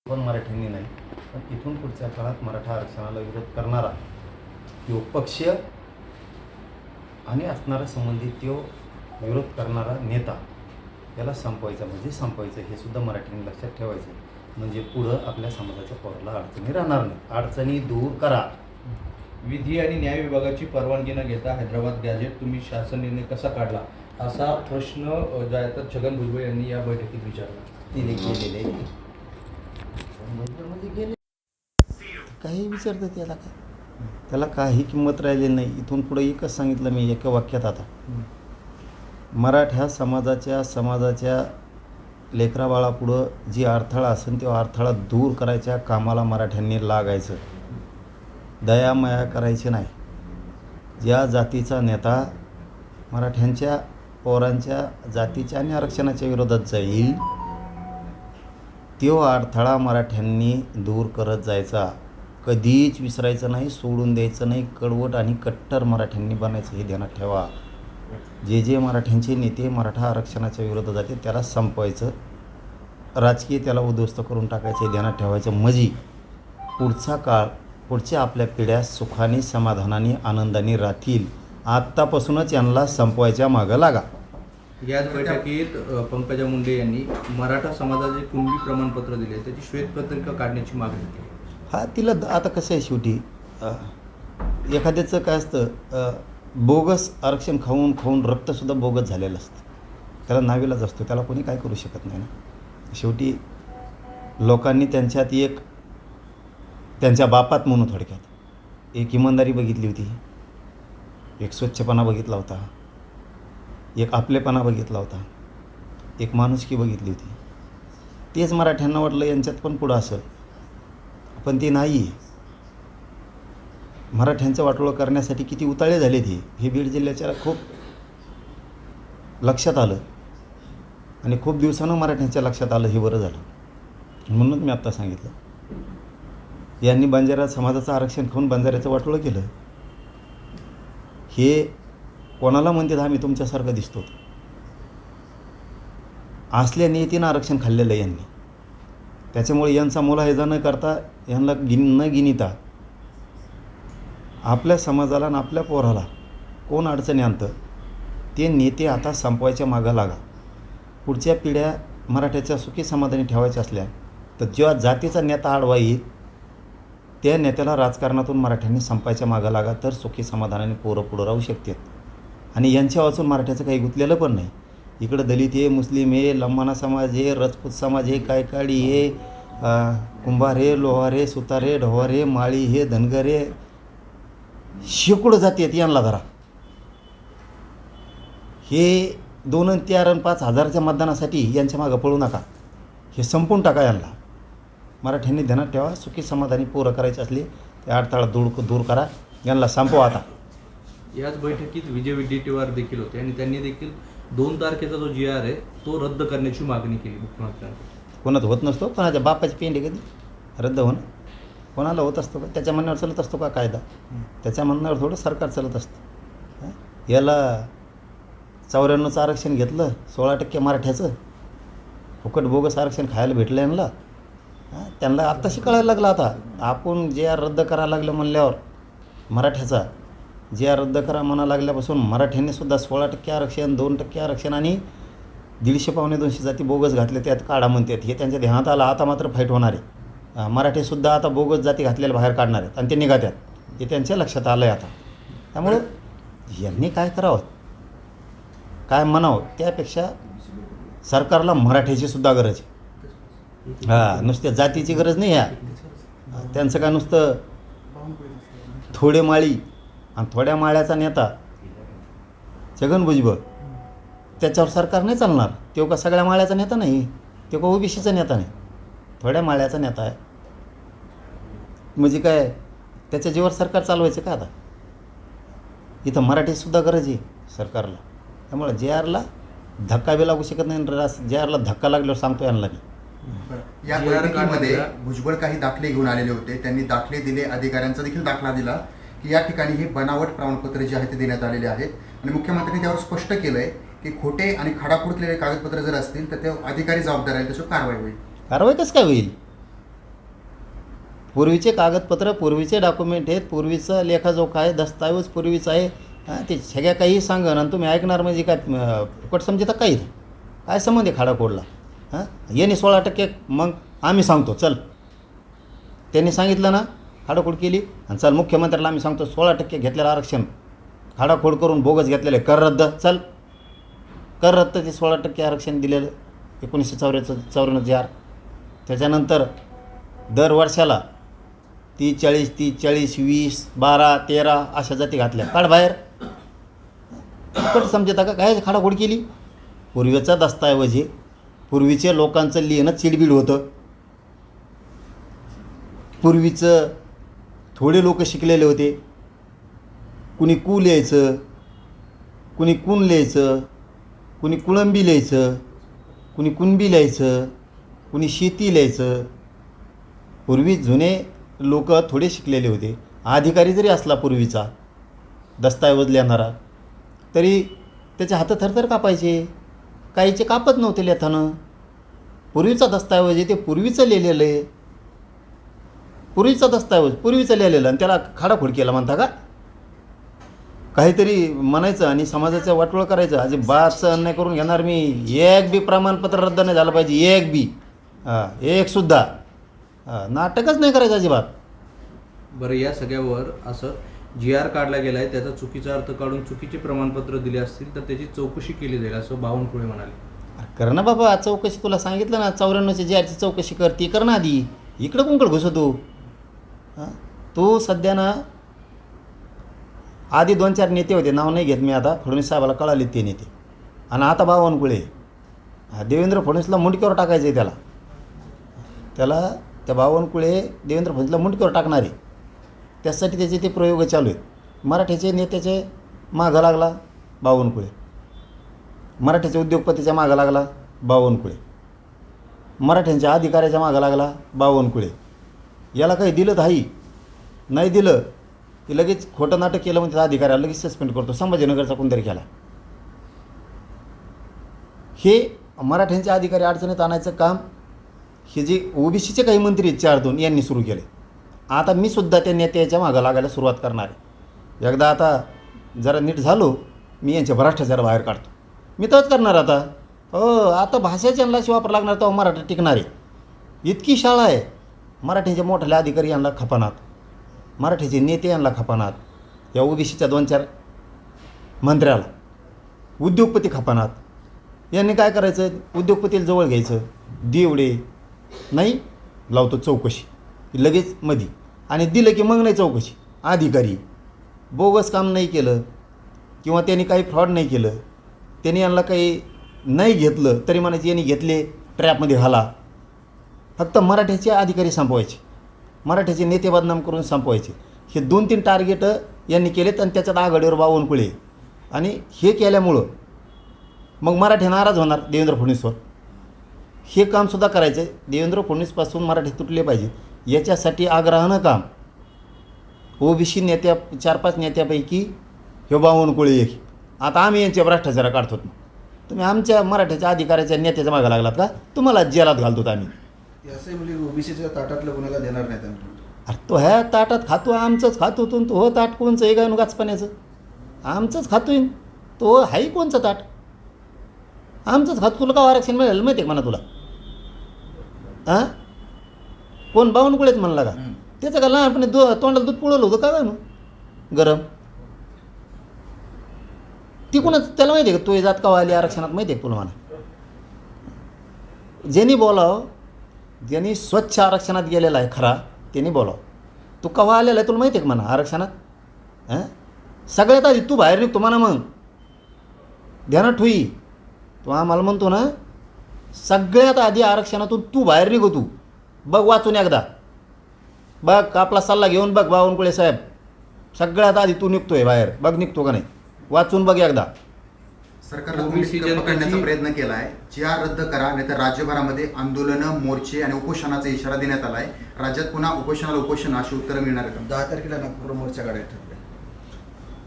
पण मराठ्यांनी नाही, पण इथून पुढच्या काळात मराठा आरक्षणाला विरोध करणारा तो पक्ष आणि असणारा संबंधित तो विरोध करणारा नेता याला संपवायचा, म्हणजे संपवायचं हे सुद्धा मराठ्यांनी लक्षात ठेवायचं. म्हणजे पुढं आपल्या समाजाच्या पोराला अडचणी राहणार नाही. अडचणी दूर करा. विधी आणि न्याय विभागाची परवानगी न घेता हैदराबाद गॅझेट तुम्ही शासन निर्णय कसा काढला, असा प्रश्न जो आहे तर छगन भुजबळ यांनी या बैठकीत विचारला. तिने गेलेले म्हणजे गेले, काही विचारतात त्याला काय, त्याला काही किंमत राहिलेली नाही. इथून पुढे एकच सांगितलं मी एका वाक्यात, आता मराठा समाजाच्या लेकराबाळापुढं जी अडथळा असेल तो अडथळा दूर करायच्या कामाला मराठ्यांनी लागायचं. दयामाया करायची नाही. ज्या जातीचा नेता मराठ्यांच्या पोरांच्या जातीच्या आणि आरक्षणाच्या विरोधात जाईल तो अडथळा मराठ्यांनी दूर करत जायचा, कधीच विसरायचं नाही, सोडून द्यायचं नाही. कडवट आणि कट्टर मराठ्यांनी बनायचं हे ध्यानात ठेवा. जे मराठ्यांचे नेते मराठा आरक्षणाच्या विरोधात जाते त्याला संपवायचं, राजकीय त्याला उद्ध्वस्त करून टाकायचं हे ध्यानात ठेवायचं. म्हणजे पुढचा काळ, पुढच्या आपल्या पिढ्या सुखाने समाधानाने आनंदाने राहतील. आत्तापासूनच यांना संपवायच्या मागं लागा. याच बैठकीत पंकजा मुंडे यांनी मराठा समाजाचे कुणबी प्रमाणपत्र दिले, त्याची श्वेतपत्रिका काढण्याची मागणी केली. तिला आता कसं आहे, शेवटी एखाद्याचं काय असतं, बोगस आरक्षण खाऊन खाऊन रक्तसुद्धा बोगस झालेलं असतं, त्याला नावीलाज असतो, त्याला कोणी काय करू शकत नाही ना. शेवटी लोकांनी त्यांच्यात त्यांच्या बापात म्हणून थोडक्यात एक इमानदारी बघितली होती, एक स्वच्छपणा बघितला होता, एक आपलेपणा बघितला होता, एक माणुसकी बघितली होती. तेच मराठ्यांना वाटलं यांच्यात पण पुढं असेल, पण ते नाही. मराठ्यांचं वाटोळं करण्यासाठी किती उताळे झाले हे बीड जिल्ह्याच्या खूप लक्षात आलं आणि खूप दिवसानं मराठ्यांच्या लक्षात आलं. हे बरं झालं. म्हणून मी आत्ता सांगितलं, यांनी बंजारा समाजाचं आरक्षण खाऊन बंजाऱ्याचं वाटोळं केलं. हे कोणाला म्हणतात आम्ही तुमच्यासारखं दिसतो, असल्या नियतीनं आरक्षण खाल्लेलं आहे यांनी. त्याच्यामुळे यांचा मुलाहिजा न करता, यांना न गिनिता आपल्या समाजाला आणि आपल्या पोराला कोण अडचणी आणतं ते नेते आता संपवायच्या मागं लागा. पुढच्या पिढ्या मराठ्याच्या सुखी समाधानी ठेवायच्या असल्या तर जेव्हा जातीचा नेता आडवा येईल त्या नेत्याला राजकारणातून मराठ्यांनी संपायच्या मागं लागा, तर सुखी समाधानाने पोरं पुढं राहू शकतात. आणि यांच्या वाचून मराठ्याचं काही गुंतलेलं पण नाही. इकडं दलित आहे, मुस्लिम आहे, लंबाना समाज आहे, राजपूत समाज आहे, कायकाडी आहे, कुंभार आहे, लोहार आहे, सुतार आहे, ढोवार आहे, माळी हे, धनगर आहे, शेकडो जाती आहेत. यांना धरा, हे 2 आणि 4 आणि 5 हजारच्या मतदानासाठी यांच्या मागं पळू नका. हे संपून टाका यांना. मराठ्यांनी ध्यानात ठेवा, सुखी समाधानी पोरं करायची असली ते अडथळा दूर करा, यांना संपवा आता. याच बैठकीत विजय विडेट्टीवार देखील होते आणि त्यांनी देखील 2 तारखेचा जो GR आहे तो रद्द करण्याची मागणी केली मुख्यमंत्र्यांनी. कोणाचं होत नसतो, कोणाच्या बापाची पेंडी कधी रद्द होणं कोणाला होत असतो का? त्याच्या म्हणण्यावर चालत असतो का कायदा? त्याच्या म्हणण्यावर थोडं सरकार चालत असतं. याला 94चं आरक्षण घेतलं, 16% मराठ्याचं फुकट बोगस आरक्षण खायला भेटलं यांना. त्यांना आत्ताशी कळायला लागलं आता. आपण GR रद्द करायला लागलं म्हणल्यावर मराठ्याचा GR रद्द करा म्हणा लागल्यापासून मराठ्यांनी सुद्धा 16% आरक्षण, 2% आरक्षण आणि 150-200 जाती बोगस घातले त्यात काढा म्हणतात. हे त्यांच्या ध्यानात आलं. आता मात्र फाईट होणार आहे. मराठीसुद्धा आता बोगस जाती घातलेल्या बाहेर काढणार आहेत आणि ते निघात्यात, हे त्यांच्या लक्षात आलं आहे आता. त्यामुळं यांनी काय करावं, काय म्हणावं, त्यापेक्षा सरकारला मराठ्याची सुद्धा गरज आहे. नुसत्या जातीची गरज नाही आहे. त्यांचं काय नुसतं थोडे माळी आणि थोड्या माळ्याचा नेता छगन भुजबळ, त्याच्यावर सरकार नाही चालणार. तो का सगळ्या माळ्याचा नेता नाही, तो का OBCचा नेता नाही, थोड्या माळ्याचा नेता आहे. म्हणजे काय त्याच्या जीवावर सरकार चालवायचं का? आता इथं मराठीसुद्धा गरज आहे सरकारला. त्यामुळे GRला धक्का बी लागू शकत नाही. GRला धक्का लागल्यावर सांगतो यांना मी. या बैठकीमध्ये भुजबळ काही दाखले घेऊन आलेले होते. त्यांनी दाखले दिले, अधिकाऱ्यांचा देखील दाखला दिला की या ठिकाणी हे बनावट प्रमाणपत्र जे आहे ते देण्यात आलेले आहेत. आणि मुख्यमंत्र्यांनी त्यावर स्पष्ट केलं आहे की खोटे आणि खाडाखोड केलेले कागदपत्र जर असतील तर ते अधिकारी जबाबदार आहेत, त्याच्यावर कारवाई होईल. कारवाई कसं काय होईल? पूर्वीचे कागदपत्र, पूर्वीचे डॉक्युमेंट आहेत, पूर्वीचं लेखाजोखा आहे, दस्तावेज पूर्वीचा आहे. ते सगळ्या काही सांगन आणि तुम्ही ऐकणार म्हणजे काय फुकट समजता काही नाही. काय संबंध आहे खाडाखोडला? यांनी 16% मग आम्ही सांगतो चल, त्यांनी सांगितलं ना खाडाखोड केली आणि चल मुख्यमंत्र्याला आम्ही सांगतो 16% घेतलेलं आरक्षण खाडाखोड करून बोगस घेतलेलं कर रद्द, चल कर रद्द. ते 16% आरक्षण दिलेलं 1994 त्याच्यानंतर दर वर्षाला 30-40, 30-40, 20, 12, 13 अशा जाती घातल्या. काढ बाहेर. फुकट समजता का काय खाडाखोड केली? पूर्वीचा दस्ताऐवज आहे, पूर्वीचे लोकांचं लिहिणं चिडबिड होतं. पूर्वीचं थोडे लोक शिकलेले होते. कुणी कू लिहायचं, कुणी कुण लिहायचं, कुणी कुळंबी लिहायचं, कुणी कुणबी लिहायचं, कुणी शेती लिहायचं. पूर्वी जुने लोक थोडे शिकलेले होते. अधिकारी जरी असला पूर्वीचा दस्ताऐवज लिहिणारा तरी त्याचे हात थरथर कापायचे. काहीचे कापत नव्हते लिहिताना. पूर्वीचा दस्ताऐवज आहे ते पूर्वीचं लिहिलेलं आहे. पूर्वीचा दस्ताऐवज पूर्वीचं लिहिलेलं आणि त्याला खाडाखोड केला म्हणता का? काहीतरी म्हणायचं आणि समाजाचं वाटोळ करायचं. अजिबातचं अन्याय करून घेणार मी. एक बी प्रमाणपत्र रद्द नाही झालं पाहिजे, एक बी, एकसुद्धा. नाटकच नाही करायचं अजिबात. बरं, या सगळ्यावर असं GR काढला गेला आहे, त्याचा चुकीचा अर्थ काढून चुकीचे प्रमाणपत्र दिले असतील तर त्याची चौकशी केली जाईल असं बावनकुळे म्हणाले. कर ना बाबा चौकशी. तुला सांगितलं ना 94ची GRची चौकशी कर, ती कर ना आधी. इकडं कुंकड घुसतो तू. सध्या ना आधी 2-4 नेते होते, नाव नाही घेत मी आता, फडणवीस साहेबाला कळाले ते नेते. आणि आता बावनकुळे. देवेंद्र फडणवीसला मुंडक्यावर टाकायचं आहे त्याला त्या बावनकुळे देवेंद्र फडणवीसला मुंडक्यावर टाकणार आहे. त्यासाठी त्याचे ते प्रयोग चालू आहेत. मराठीचे नेत्याचे मागं लागला बावनकुळे, मराठीच्या उद्योगपतीच्या मागं लागला बावनकुळे, मराठ्यांच्या अधिकाऱ्याच्या मागं लागला बावनकुळे. याला काही दिलं तर नाही दिलं की लगेच खोटं नाटक केलं म्हणजे अधिकाऱ्याला लगेच सस्पेंड करतो. संभाजीनगरचा कोणतरी केला. हे मराठ्यांचे अधिकारी अडचणीत आणायचं काम हे जे OBCचे काही मंत्री आहेत 4-2 यांनी सुरू केले. आता मी सुद्धा त्या नेत्याच्या मागं लागायला सुरुवात करणार आहे. एकदा आता जरा नीट झालो मी यांच्या भ्रष्टाचार बाहेर काढतो. मी तोच करणार आता. आता भाषेच्या यांनाशी वापर लागणार तेव्हा मराठी टिकणार आहे. इतकी शाळा आहे. मराठीचे मोठ्या अधिकारी यांना खपानात, मराठीचे नेते यांना खपानात, या OBCच्या 2-4 मंत्र्याला, उद्योगपती खपानात. यांनी काय करायचं? उद्योगपतीला जवळ घ्यायचं, देवडे नाही लावतो चौकशी लगेच मधी, आणि दिलं की मग नाही चौकशी. अधिकारी बोगस काम नाही केलं किंवा त्यांनी काही फ्रॉड नाही केलं, त्यांनी यांना काही नाही घेतलं तरी म्हणायचे यांनी घेतले, ट्रॅपमध्ये घाला. फक्त मराठ्याचे अधिकारी संपवायचे, मराठ्याचे नेते बदनाम करून संपवायचे. हे 2-3 टार्गेट यांनी केलेत आणि त्याच्यात आघाडीवर बावनकुळे. आणि हे केल्यामुळं मग मराठी नाराज होणार देवेंद्र फडणवीसवर. हे कामसुद्धा करायचं आहे. देवेंद्र फडणवीसपासून मराठी तुटले पाहिजे याच्यासाठी आग्रहानं काम. OBC नेत्या 4-5 नेत्यापैकी हे बावनकुळे एक. आता आम्ही यांच्या भ्रष्टाचार काढतो. तुम्ही आमच्या मराठ्याच्या अधिकाऱ्याच्या नेत्याच्या मागं लागलात का? तुम्हाला जेलात घालतो आम्ही. असं म्हणजे OBCच्या ताटातलं कोणाला देणार नाही त्यांना. अरे तो ह्या ताटात खातो, आमचंच खातो. तो हो ताट कोणचं आहे काय गाचपाण्याचं? आमचंच खातोय तो. हाही कोणचं ताट? आमचंच खातो. तुला का आरक्षण मिळालं माहिती आहे का म्हणा तुला? कोण बावनकुळेच म्हणला का? त्याचं का लहानपणी तोंडाला दूध पुळवलं होतं का काय गरम? ती कोणाच त्याला माहिती आहे का? तो जात का आली आरक्षणात माहिती आहे का तुला? म्हणा ज्यांनी बोलावं, ज्यांनी स्वच्छ आरक्षणात गेलेला आहे खरा त्यांनी बोलावं. तू केव्हा आलेला आहे तुला माहिती आहे का म्हणा आरक्षणात? सगळ्यात आधी तू बाहेर निघतो म्हणा. मग ध्यानात ठेवी. तो आम्हाला म्हणतो ना सगळ्यात आधी आरक्षणातून तू बाहेर निघो. तू बघ वाचून एकदा बघ, आपला सल्ला घेऊन बघ बावनकुळे साहेब. सगळ्यात आधी तू निघतोय बाहेर, बघ निघतो का नाही, वाचून बघ एकदा. सरकारला OBC पकडण्याचा प्रयत्न केला आहे. GR रद्द करा, नाहीतर राज्यभरामध्ये आंदोलनं, मोर्चे आणि उपोषणाचा इशारा देण्यात आला आहे. राज्यात पुन्हा उपोषण अशी उत्तरं मिळणार का? 10 तारखेला नागपूर मोर्चा काढायला ठरले.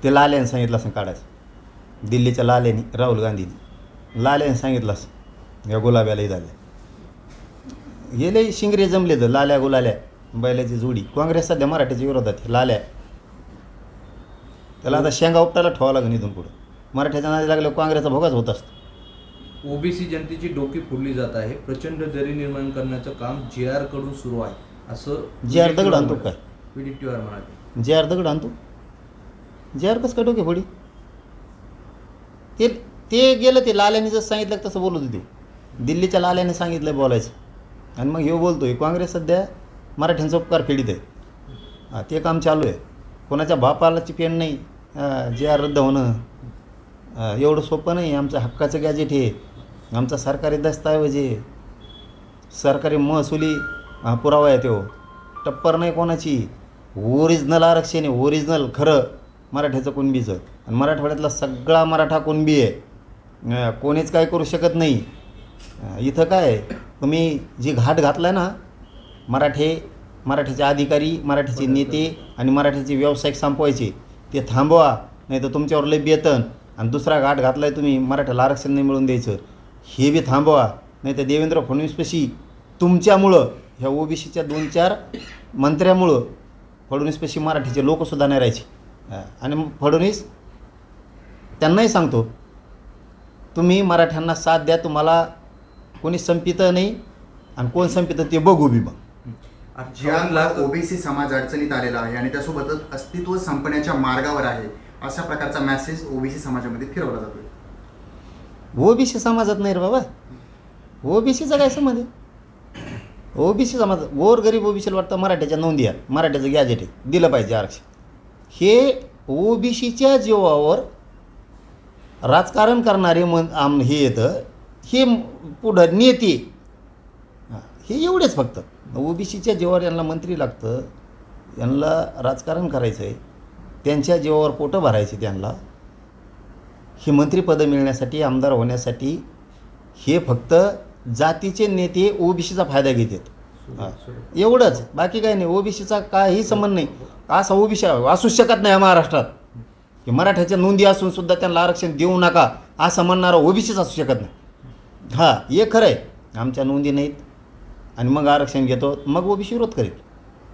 ते लाल्याने सांगितलं असं काढायचं. दिल्लीच्या लाल्याने, राहुल गांधीने लाल्याने सांगितलं असं या गुलाब्यालाही झालं. गेले शिंगरे जमले तर लाल्या गुलाल्या बैलाची जोडी काँग्रेस सध्या मराठीच्या विरोधात आहे, लाल्या. त्याला आता शेंगा उपटायला ठेवावं लागेल इथून पुढं. मराठ्याच्या नादी लागल्यावर काँग्रेसचा भोगाच होत असतो. ओबीसी जनतेची डोकी फोडली जात आहे. प्रचंड दरी निर्माण करण्याचं काम JR कडून सुरू आहे असं JR दगड आणतो काय? PDTR म्हणाले. JR दगड आणतो. JR कसं काय डोके फोडी? ते गेलं, ते लाल्याने जसं सांगितलं तसं बोलत होते. दिल्लीच्या लाल्याने सांगितलं बोलायचं आणि मग हे बोलतो आहे. काँग्रेस सध्या मराठ्यांचा उपकार फेडीत आहे. ते काम चालू आहे. कोणाच्या बापालाची पेन नाही JR रद्द होणं. एवढं सोपं नाही. आमचं हक्काचं गॅजेट आहे, आमचा सरकारी दस्तऐवज आहे, सरकारी महसुली पुरावा आहे. तो टप्पर नाही कोणाची. ओरिजिनल आरक्षण आहे, ओरिजिनल खरं मराठ्याचं कुणबीचं. आणि मराठवाड्यातला सगळा मराठा कुणबी आहे. कोणीच काय करू शकत नाही. इथं काय तुम्ही जी घाट घातला आहे ना, मराठ्याचे अधिकारी, मराठ्याचे नेते आणि मराठ्याचे व्यावसायिक संपवायचे, ते थांबवा. नाही तर तुमच्यावर लय बेतन. आणि दुसरा घाट घातला आहे तुम्ही मराठ्याला आरक्षण नाही मिळून द्यायचं, हे बी थांबवा. नाही तर देवेंद्र फडणवीसपाशी तुमच्यामुळं, ह्या OBCच्या 2-4 मंत्र्यामुळं फडणवीसपाशी मराठीचे लोकसुद्धा नाही राहायचे. आणि मग फडणवीस त्यांनाही सांगतो, तुम्ही मराठ्यांना साथ द्या, तुम्हाला कोणी संपितं नाही आणि कोण संपितं ते बघू बी. मग ज्या ओबीसी समाज अडचणीत आलेला आहे आणि त्यासोबतच अस्तित्व संपण्याच्या मार्गावर आहे, अशा प्रकारचा मेसेज ओबीसी समाजामध्ये फिरवला जातोय. OBC समाजात नाही रे बाबा. OBCचा काय संबंध आहे? OBC समाज गोरगरीब OBCला वाटतं मराठ्याच्या नोंदी आहेत, मराठ्याचं गॅजेट आहे, दिलं पाहिजे आरक्षण. हे OBCच्या जीवावर राजकारण करणारे हे येतं, हे पुढं नेते, हे एवढेच फक्त. OBCच्या जीवावर यांना मंत्री लागतं, यांना राजकारण करायचं आहे, त्यांच्या जीवावर पोटं भरायचे त्यांना. हे मंत्रिपदं मिळण्यासाठी, आमदार होण्यासाठी हे फक्त जातीचे नेते OBCचा फायदा घेतात. एवढंच, बाकी काही नाही. OBCचा काही संबंध नाही. असा OBC असूच शकत नाही महाराष्ट्रात की मराठ्याच्या नोंदी असूनसुद्धा त्यांना आरक्षण देऊ नका असं म्हणणारा OBCच असू शकत नाही. हां, हे खरं आहे, आमच्या नोंदी नाहीत आणि मग आरक्षण घेतो, मग OBC विरोध करेल.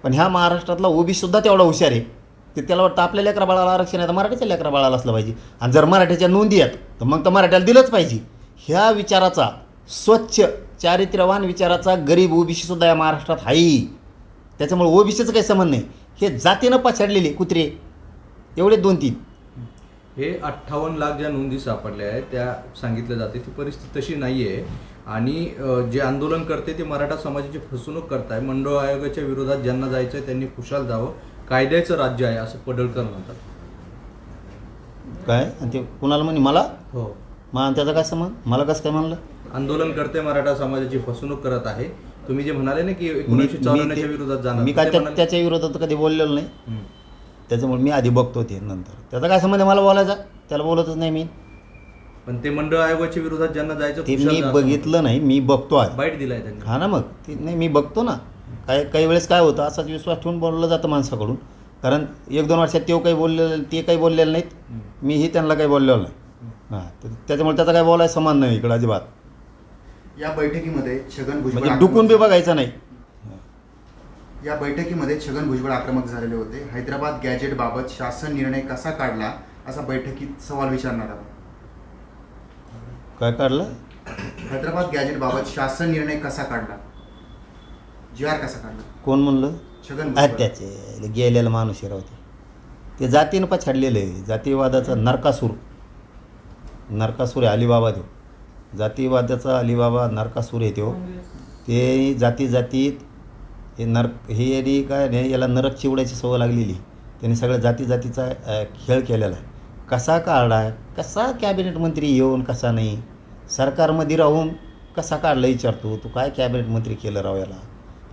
पण ह्या महाराष्ट्रातला OBCसुद्धा तेवढा हुशार आहे की त्याला वाटतं आपल्या लेकरा बाळाला आरक्षण आहे तर मराठ्याच्या लेकरा बाळाला असलं पाहिजे. आणि जर मराठ्याच्या नोंदी आहेत तर मग तर मराठ्याला दिलंच पाहिजे. ह्या विचाराचा, स्वच्छ चारित्र्यवान विचाराचा गरीब OBCसुद्धा या महाराष्ट्रात आहे. त्याच्यामुळे OBCचं काही संबंध नाही. हे जातीनं पछाडलेले कुत्रे एवढे 2-3. हे 58 लाख ज्या नोंदी सापडल्या आहेत त्या सांगितलं जाते ती परिस्थिती तशी नाही आहे. आणि जे आंदोलन करते ते मराठा समाजाची फसवणूक करताय. मंडळ आयोगाच्या विरोधात ज्यांना जायचं आहे त्यांनी खुशाल जावं, कायद्याचं राज्य आहे असं पडळकर म्हणतात. काय आणि ते कुणाला म्हणे? मला? हो. मग त्याचा काय संबंध? मला कसं काय म्हणलं? आंदोलन करते मराठा समाजाची फसवणूक करत आहे. तुम्ही जे म्हणाले ना की 1954च्या विरोधात जाणार, मी काय त्याच्या विरोधात कधी बोललेलो नाही. त्याच्यामुळे मी आधी बघतो ते, नंतर त्याचा काय संबंध मला बोलायचा? त्याला बोलतच नाही मी. पण ते मंडळ आयोगाच्या विरोधात ज्यांना जायचं ते मी बघितलं नाही, मी बघतो आज. बाईट दिलाय त्यांनी. हा ना, मग ते नाही, मी बघतो ना. काही वेळेस काय होतं, असाच विश्वास ठेवून बोललं जातं माणसाकडून. कारण 1-2 वर्षात ते काही बोललेलं नाहीत, मीही त्यांना काही बोललेलं नाही. हां, त्याच्यामुळे त्याचा काय बोलायचं समान नाही इकडं अजिबात. या बैठकीमध्ये छगन भुजबळ म्हणजे डुकून बी बघायचं नाही. या बैठकीमध्ये छगन भुजबळ आक्रमक झालेले होते. हैदराबाद गॅजेटबाबत शासन निर्णय कसा काढला असा बैठकीत सवाल विचारणार आहोत. काय काढलं? हैदराबाद गॅजेटबाबत शासन निर्णय कसा काढला, JR कसा काढला? कोण म्हणलं? छगन भुजबळ. त्याचे गेलेलं माणूस राहते. ते जातीनं पछाडलेलं आहे. जातीवादाचा नरकासूर आहे अलिबाबा. तो जातीवादाचा अलिबाबा नरकासूर आहे. ते जातीत हे काय नाही, याला नरक चिवडायची सवय लागलेली. त्यांनी सगळ्या जातीचा खेळ केलेला आहे. कसा काढला, कसा कॅबिनेट मंत्री येऊन, कसा नाही सरकारमध्ये राहून कसा काढला विचारतो. तू काय कॅबिनेट मंत्री केलं राव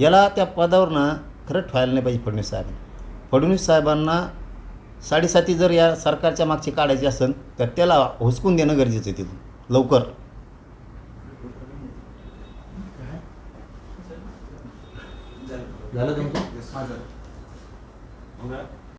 याला त्या पदावर ना खरंच ठेवायला नाही पाहिजे फडणवीस साहेबांनी. फडणवीस साहेबांना 7.5 जर या सरकारच्या मागची काढायची असेल तर त्याला हुसकून देणं गरजेचं आहे तिथून लवकर. झालं तुमचं?